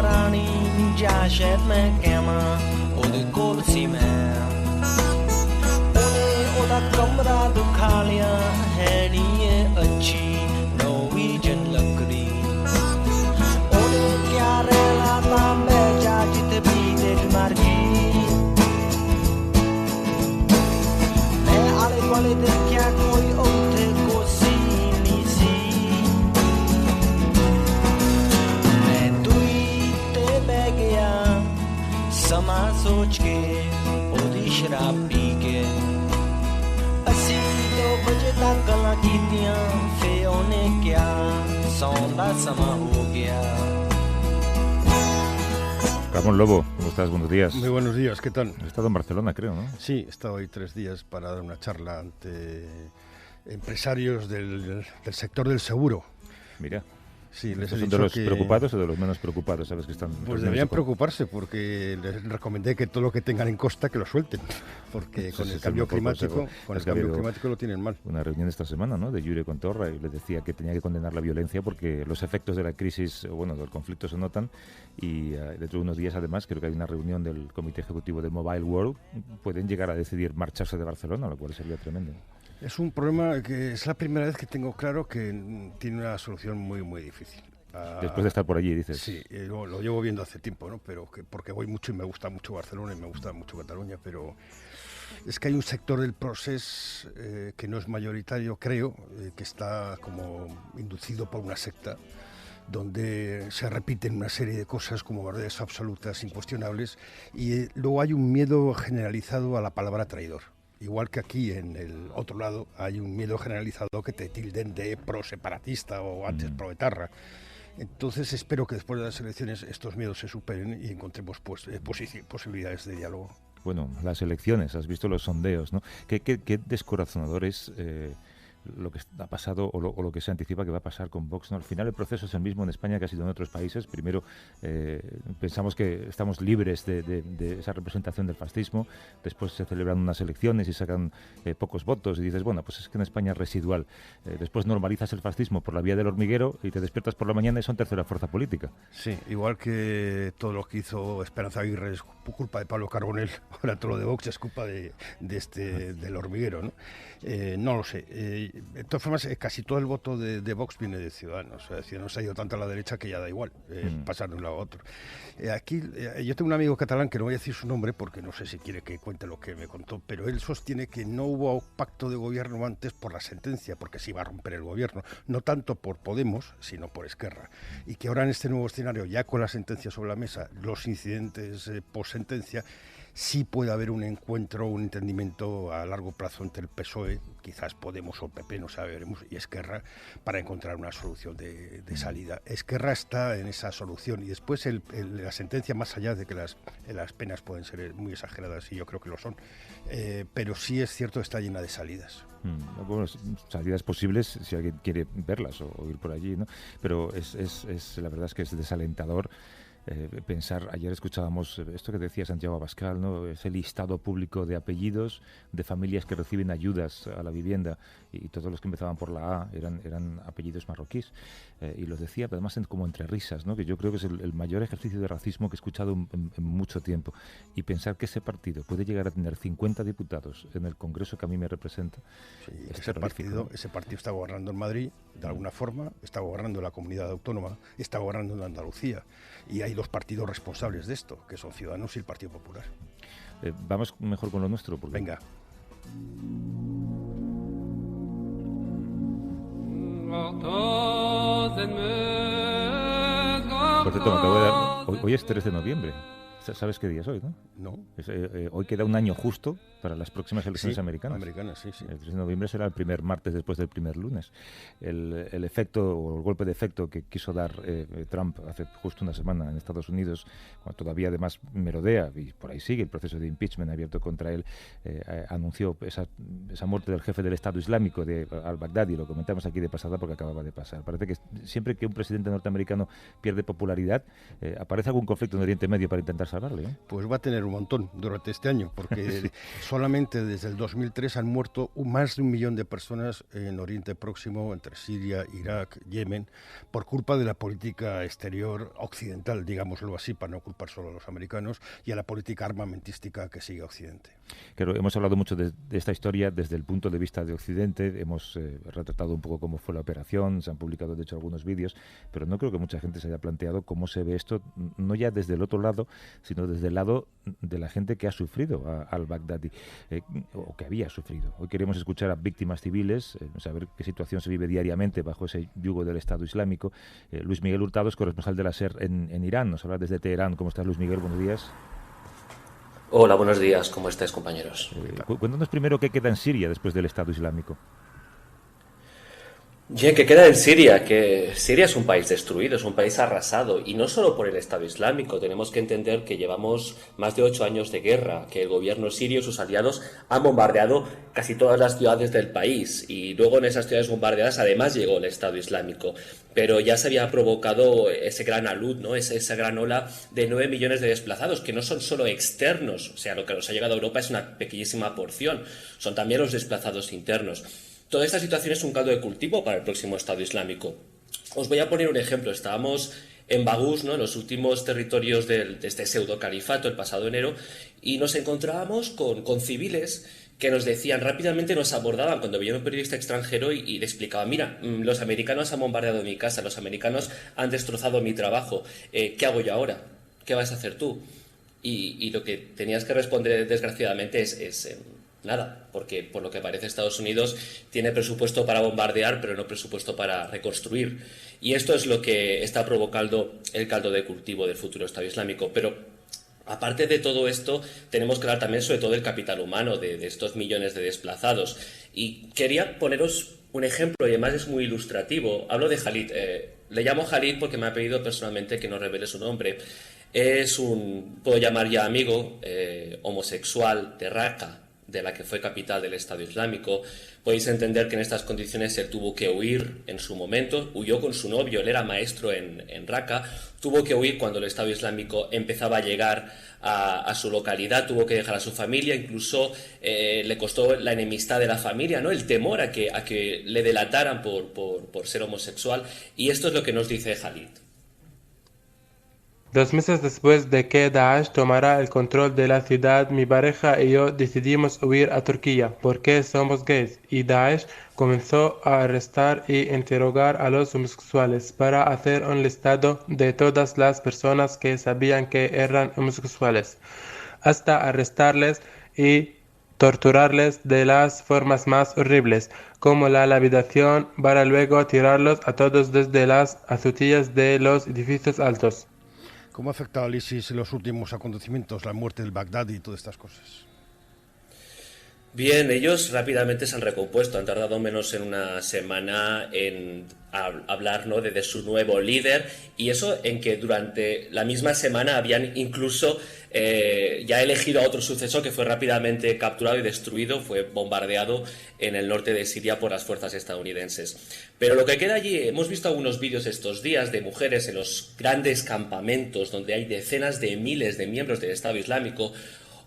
ਰਾਣੀ ਜਾ ਸ਼ਹਿਰ ਮੈਂ ਕਹਿਵਾਂ ਉਹਦੇ ਕੋਲ ਸੀ ਮੈਂ ਉਹਨੇ ਉਹਦਾ ਕਮਰਾ ਦਿਖਾ ਲਿਆ ਹੈ ਨੀ ਇਹ ਅੱਛੀ ਨੌਵੀਜਨ ਲੱਕੜੀ ਉਹਨੇ ਕਿਆ ਰਹਿਣਾ ਤਾਂ ਮੈਂ ਜਾ ਜਿੱਥੇ ਵੀ ਤੇਰੀ ਮਰਜ਼ੀ ਮੈਂ ਆਲੇ ਦੁਆਲੇ ਦੇਖਿਆ ਕੋਈ ਉੱਥੇ ਕੋਸੀ ਨਹੀਂ ਸੀ ਮੈਂ ਦੂਈ ਤੇ ਬਹਿ ਗਿਆ ਸਮਾਂ ਸੋਚ ਕੇ ਉਹਦੀ ਸ਼ਰਾਬ ਪੀ ਕੇ ਅਸੀਂ 2 ਵਜੇ ਤੱਕ ਗੱਲਾਂ ਕੀਤੀਆਂ ਫੇ ਉਹਨੇ ਕਿਹਾ ਸੌਣ ਦਾ ਸਮਾਂ ਹੋ ਗਿਆ Ramón Lobo, ¿cómo estás? Buenos días. Muy buenos días, ¿qué tal? Has estado en Barcelona, creo, ¿no? Sí, he estado ahí 3 días para dar una charla ante empresarios del sector del seguro. Mira. Sí, les he ¿Son dicho de los que preocupados o de los menos preocupados? ¿Sabes que están? Pues deberían preocuparse porque les recomendé que todo lo que tengan en costa que lo suelten, porque con el cambio climático lo tienen mal. Una reunión esta semana, ¿no? De Llure con Torra y les decía que tenía que condenar la violencia porque los efectos de la crisis, bueno, del conflicto se notan y dentro de unos días además creo que hay una reunión del Comité Ejecutivo de Mobile World, pueden llegar a decidir marcharse de Barcelona, lo cual sería tremendo. Es un problema que es la primera vez que tengo claro que tiene una solución muy, muy difícil. Después de estar por allí, dices. Sí, lo llevo viendo hace tiempo, ¿no? Pero porque voy mucho y me gusta mucho Barcelona y me gusta mucho Cataluña, pero es que hay un sector del procés que no es mayoritario, creo, que está como inducido por una secta, donde se repiten una serie de cosas como verdades absolutas, incuestionables, y luego hay un miedo generalizado a la palabra traidor. Igual que aquí, en el otro lado, hay un miedo generalizado que te tilden de pro-separatista o antes pro-etarra. Entonces espero que después de las elecciones estos miedos se superen y encontremos posibilidades de diálogo. Bueno, las elecciones, has visto los sondeos, ¿no? ¿Qué descorazonador es lo que ha pasado o lo que se anticipa que va a pasar con Vox, ¿no? Al final el proceso es el mismo en España que ha sido en otros países. Primero pensamos que estamos libres de esa representación del fascismo, después se celebran unas elecciones y sacan pocos votos y dices, bueno, pues es que en España es residual. Después normalizas el fascismo por la vía del hormiguero y te despiertas por la mañana y son tercera fuerza política. Sí, igual que todo lo que hizo Esperanza Aguirre es culpa de Pablo Carbonell, ahora todo lo de Vox es culpa del hormiguero, ¿no? No lo sé. De todas formas, casi todo el voto de Vox viene de Ciudadanos. O sea, Ciudadanos ha ido tanto a la derecha que ya da igual pasar de un lado a otro. Aquí, yo tengo un amigo catalán que no voy a decir su nombre porque no sé si quiere que cuente lo que me contó, pero él sostiene que no hubo pacto de gobierno antes por la sentencia, porque se iba a romper el gobierno, no tanto por Podemos, sino por Esquerra. Y que ahora en este nuevo escenario, ya con la sentencia sobre la mesa, los incidentes post-sentencia, sí puede haber un encuentro, un entendimiento a largo plazo entre el PSOE, quizás Podemos o el PP, no sabremos, y Esquerra, para encontrar una solución de salida. Esquerra está en esa solución y después la sentencia, más allá de que las penas pueden ser muy exageradas, y yo creo que lo son, pero sí es cierto que está llena de salidas. Bueno, salidas posibles si alguien quiere verlas o ir por allí, ¿no? Pero la verdad es que es desalentador. Pensar, ayer escuchábamos esto que decía Santiago Abascal, ¿no? Ese listado público de apellidos de familias que reciben ayudas a la vivienda y todos los que empezaban por la A eran apellidos marroquíes y los decía además como entre risas, ¿no? Que yo creo que es el mayor ejercicio de racismo que he escuchado en mucho tiempo, y pensar que ese partido puede llegar a tener 50 diputados en el Congreso que a mí me representa. Sí, ese partido está gobernando en Madrid de alguna forma, está gobernando en la comunidad autónoma, está gobernando en Andalucía, y hay 2 partidos responsables de esto, que son Ciudadanos y el Partido Popular. Vamos mejor con lo nuestro. Porque... Venga. Por cierto, me acabo de dar... Hoy es 3 de noviembre. ¿Sabes qué día es hoy, no? No. Hoy queda un año justo para las próximas elecciones americanas. Sí. El 3 de noviembre será el primer martes después del primer lunes. El efecto o el golpe de efecto que quiso dar Trump hace justo una semana en Estados Unidos, cuando todavía además merodea, y por ahí sigue el proceso de impeachment abierto contra él, anunció esa muerte del jefe del Estado Islámico, de al-Baghdadi. Lo comentamos aquí de pasada porque acababa de pasar. Parece que siempre que un presidente norteamericano pierde popularidad, aparece algún conflicto en Oriente Medio para intentar salvar salvarle, ¿eh? Pues va a tener un montón durante este año, porque solamente desde el 2003 han muerto más de 1 millón de personas en Oriente Próximo, entre Siria, Irak, Yemen, por culpa de la política exterior occidental, digámoslo así, para no culpar solo a los americanos, y a la política armamentística que sigue Occidente. Claro, hemos hablado mucho de esta historia desde el punto de vista de Occidente, hemos retratado un poco cómo fue la operación, se han publicado de hecho algunos vídeos, pero no creo que mucha gente se haya planteado cómo se ve esto, no ya desde el otro lado, sino desde el lado de la gente que ha sufrido al-Baghdadi, o que había sufrido. Hoy queremos escuchar a víctimas civiles, saber qué situación se vive diariamente bajo ese yugo del Estado Islámico. Luis Miguel Hurtado es corresponsal de la SER en Irán, nos habla desde Teherán. ¿Cómo estás, Luis Miguel? Buenos días. Hola, buenos días. ¿Cómo estáis, compañeros? Cuéntanos primero qué queda en Siria después del Estado Islámico. Bien, ¿qué queda en Siria? Que Siria es un país destruido, es un país arrasado, y no solo por el Estado Islámico. Tenemos que entender que llevamos más de 8 años de guerra, que el gobierno sirio y sus aliados han bombardeado casi todas las ciudades del país, y luego en esas ciudades bombardeadas además llegó el Estado Islámico. Pero ya se había provocado ese gran alud, ¿no? Esa gran ola de 9 millones de desplazados, que no son solo externos, o sea, lo que nos ha llegado a Europa es una pequeñísima porción, son también los desplazados internos. Toda esta situación es un caldo de cultivo para el próximo Estado Islámico. Os voy a poner un ejemplo. Estábamos en Bagús, ¿no?, en los últimos territorios de este pseudo-califato el pasado enero, y nos encontrábamos con civiles que nos decían, rápidamente nos abordaban cuando veía un periodista extranjero y le explicaba, mira, los americanos han bombardeado mi casa, los americanos han destrozado mi trabajo, ¿qué hago yo ahora? ¿Qué vas a hacer tú? Y lo que tenías que responder, desgraciadamente, es nada, porque por lo que parece Estados Unidos tiene presupuesto para bombardear, pero no presupuesto para reconstruir. Y esto es lo que está provocando el caldo de cultivo del futuro Estado Islámico. Pero aparte de todo esto, tenemos que hablar también sobre todo del capital humano de estos millones de desplazados. Y quería poneros un ejemplo, y además es muy ilustrativo. Hablo de Khalid. Le llamo Khalid porque me ha pedido personalmente que no revele su nombre. Es puedo llamar ya amigo, homosexual de Raqqa, de la que fue capital del Estado Islámico. Podéis entender que en estas condiciones él tuvo que huir en su momento, huyó con su novio, él era maestro en Raqqa, tuvo que huir cuando el Estado Islámico empezaba a llegar a su localidad, tuvo que dejar a su familia, incluso le costó la enemistad de la familia, ¿no?, el temor a que le delataran por ser homosexual, y esto es lo que nos dice Khalid. 2 meses después de que Daesh tomara el control de la ciudad, mi pareja y yo decidimos huir a Turquía porque somos gays, y Daesh comenzó a arrestar y interrogar a los homosexuales para hacer un listado de todas las personas que sabían que eran homosexuales, hasta arrestarles y torturarles de las formas más horribles, como la lapidación, para luego tirarlos a todos desde las azotillas de los edificios altos. ¿Cómo ha afectado al ISIS los últimos acontecimientos, la muerte del Baghdadi y todas estas cosas? Bien, ellos rápidamente se han recompuesto, han tardado menos en una semana en hablar, ¿no?, de su nuevo líder, y eso en que durante la misma semana habían incluso ya elegido a otro sucesor que fue rápidamente capturado y destruido, fue bombardeado en el norte de Siria por las fuerzas estadounidenses. Pero lo que queda allí, hemos visto algunos vídeos estos días de mujeres en los grandes campamentos donde hay decenas de miles de miembros del Estado Islámico,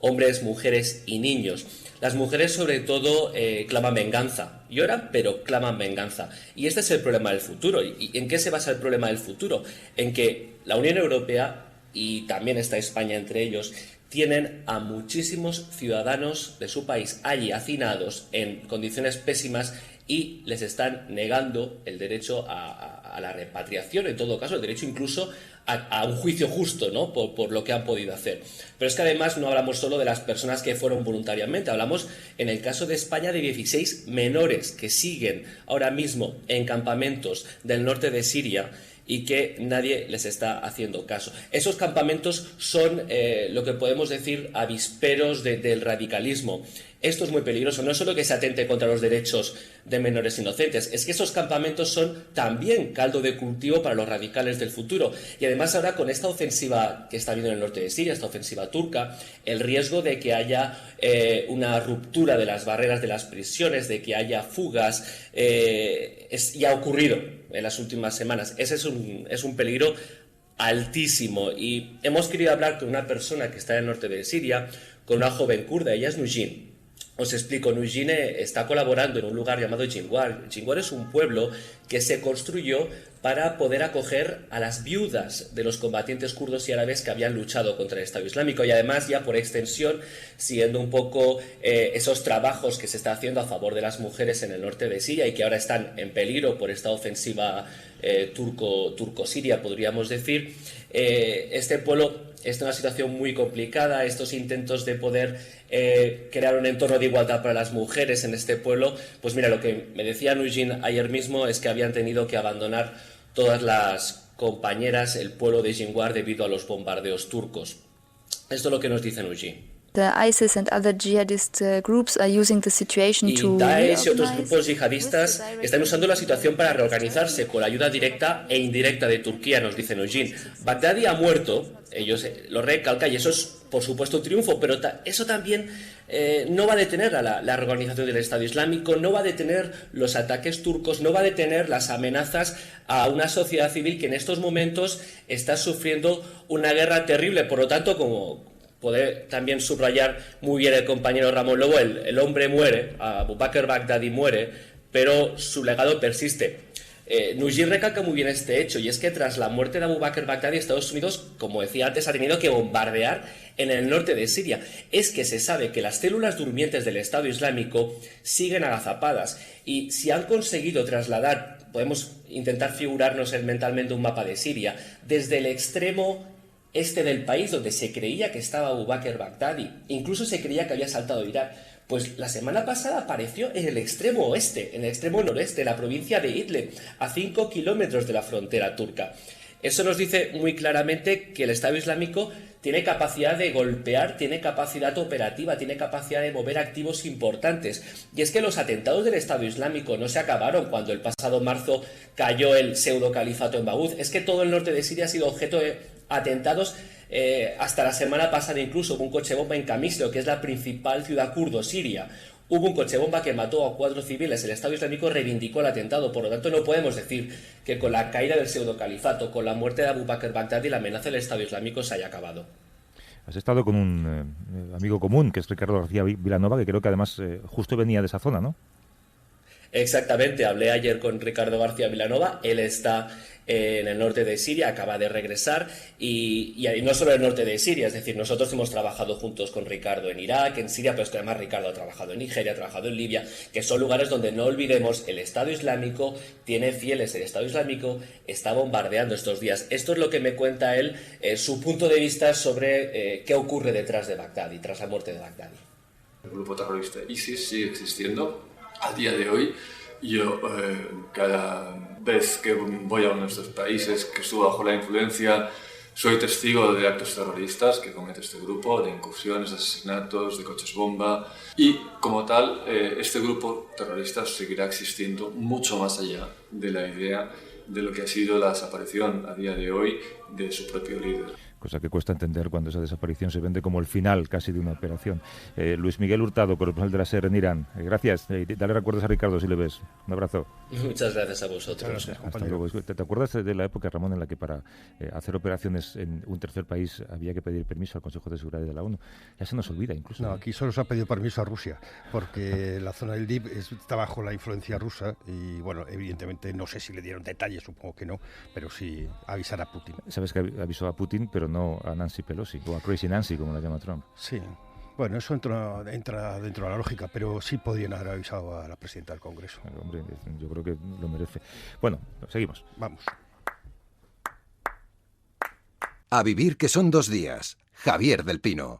hombres, mujeres y niños. Las mujeres sobre todo claman venganza, lloran pero claman venganza, y este es el problema del futuro. ¿Y en qué se basa el problema del futuro? En que la Unión Europea, y también está España entre ellos, tienen a muchísimos ciudadanos de su país allí hacinados en condiciones pésimas y les están negando el derecho a la repatriación, en todo caso el derecho incluso a un juicio justo, ¿no?, por lo que han podido hacer. Pero es que además no hablamos solo de las personas que fueron voluntariamente, hablamos en el caso de España de 16 menores que siguen ahora mismo en campamentos del norte de Siria y que nadie les está haciendo caso. Esos campamentos son lo que podemos decir avisperos del radicalismo. Esto es muy peligroso, no es solo que se atente contra los derechos de menores inocentes, es que esos campamentos son también caldo de cultivo para los radicales del futuro. Y además ahora con esta ofensiva que está habiendo en el norte de Siria, esta ofensiva turca, el riesgo de que haya una ruptura de las barreras de las prisiones, de que haya fugas, ya ha ocurrido en las últimas semanas. Ese es un peligro altísimo. Y hemos querido hablar con una persona que está en el norte de Siria, con una joven kurda, ella es Nujin. Os explico, Nujin está colaborando en un lugar llamado Jinguar. Jinguar es un pueblo que se construyó para poder acoger a las viudas de los combatientes kurdos y árabes que habían luchado contra el Estado Islámico, y además ya por extensión siguiendo un poco esos trabajos que se está haciendo a favor de las mujeres en el norte de Siria y que ahora están en peligro por esta ofensiva turco-siria, podríamos decir. Este pueblo está en una situación muy complicada. Estos intentos de poder crear un entorno de igualdad para las mujeres en este pueblo, pues mira, lo que me decía Nujin ayer mismo es que habían tenido que abandonar todas las compañeras el pueblo de Jinguar debido a los bombardeos turcos. Esto es lo que nos dice Nujin. The ISIS and other jihadist groups are using the situation to Daesh y otros grupos yihadistas están usando la situación para reorganizarse con la ayuda directa e indirecta de Turquía, nos dice Nujin. Bagdadi ha muerto, ellos lo recalcan, y eso es por supuesto un triunfo, pero eso también no va a detener a la reorganización del Estado Islámico, no va a detener los ataques turcos, no va a detener las amenazas a una sociedad civil que en estos momentos está sufriendo una guerra terrible. Por lo tanto, como puede también subrayar muy bien el compañero Ramón Lobo, el hombre muere, Abu Bakr Baghdadi muere, pero su legado persiste. Nujin recalca muy bien este hecho, y es que tras la muerte de Abu Bakr Baghdadi, Estados Unidos, como decía antes, ha tenido que bombardear en el norte de Siria. Es que se sabe que las células durmientes del Estado Islámico siguen agazapadas, y si han conseguido trasladar, podemos intentar figurarnos mentalmente un mapa de Siria, desde el extremo este del país donde se creía que estaba Abu Bakr Baghdadi, incluso se creía que había saltado a Irak, pues la semana pasada apareció en el extremo oeste, en el extremo noreste, en la provincia de Idlib, a 5 kilómetros de la frontera turca. Eso nos dice muy claramente que el Estado Islámico tiene capacidad de golpear, tiene capacidad operativa, tiene capacidad de mover activos importantes. Y es que los atentados del Estado Islámico no se acabaron cuando el pasado marzo cayó el pseudo-califato en Bagdad. Es que todo el norte de Siria ha sido objeto de atentados. Hasta la semana pasada incluso hubo un coche bomba en Camislo, que es la principal ciudad kurdo siria. Hubo un coche bomba que mató a 4 civiles. El Estado Islámico reivindicó el atentado. Por lo tanto, no podemos decir que con la caída del pseudo-califato, con la muerte de Abu Bakr Baghdadi, la amenaza del Estado Islámico se haya acabado. Has estado con un amigo común, que es Ricardo García Vilanova, que creo que además justo venía de esa zona, ¿no? Exactamente, hablé ayer con Ricardo García Vilanova. Él está en el norte de Siria, acaba de regresar, y no solo en el norte de Siria, es decir, nosotros hemos trabajado juntos con Ricardo en Irak, en Siria, pero es que además Ricardo ha trabajado en Nigeria, ha trabajado en Libia, que son lugares donde, no olvidemos, el Estado Islámico tiene fieles. El Estado Islámico está bombardeando estos días. Esto es lo que me cuenta él, su punto de vista sobre qué ocurre detrás de Bagdadi, tras la muerte de Bagdadi. El grupo terrorista ISIS sigue existiendo a día de hoy. Yo cada vez que voy a uno de estos países que estuvo bajo la influencia, soy testigo de actos terroristas que comete este grupo, de incursiones, de asesinatos, de coches bomba, y como tal este grupo terrorista seguirá existiendo mucho más allá de la idea de lo que ha sido la desaparición a día de hoy de su propio líder. Cosa que cuesta entender cuando esa desaparición se vende como el final casi de una operación. Luis Miguel Hurtado, coronel de la SER en Irán. Gracias. Dale recuerdos a Ricardo si le ves. Un abrazo. Muchas gracias a vosotros. Gracias, Hasta luego. ¿Te acuerdas de la época, Ramón, en la que para hacer operaciones en un tercer país había que pedir permiso al Consejo de Seguridad de la ONU? Ya se nos olvida incluso. No, aquí solo se ha pedido permiso a Rusia, porque la zona del DIP está bajo la influencia rusa y, bueno, evidentemente no sé si le dieron detalles, supongo que no, pero sí avisar a Putin. Sabes que avisó a Putin, pero no a Nancy Pelosi, o a Crazy Nancy, como la llama Trump. Sí, bueno, eso entra dentro de la lógica, pero sí podían haber avisado a la presidenta del Congreso. Hombre, yo creo que lo merece. Bueno, seguimos. Vamos. A vivir que son 2 días. Javier del Pino.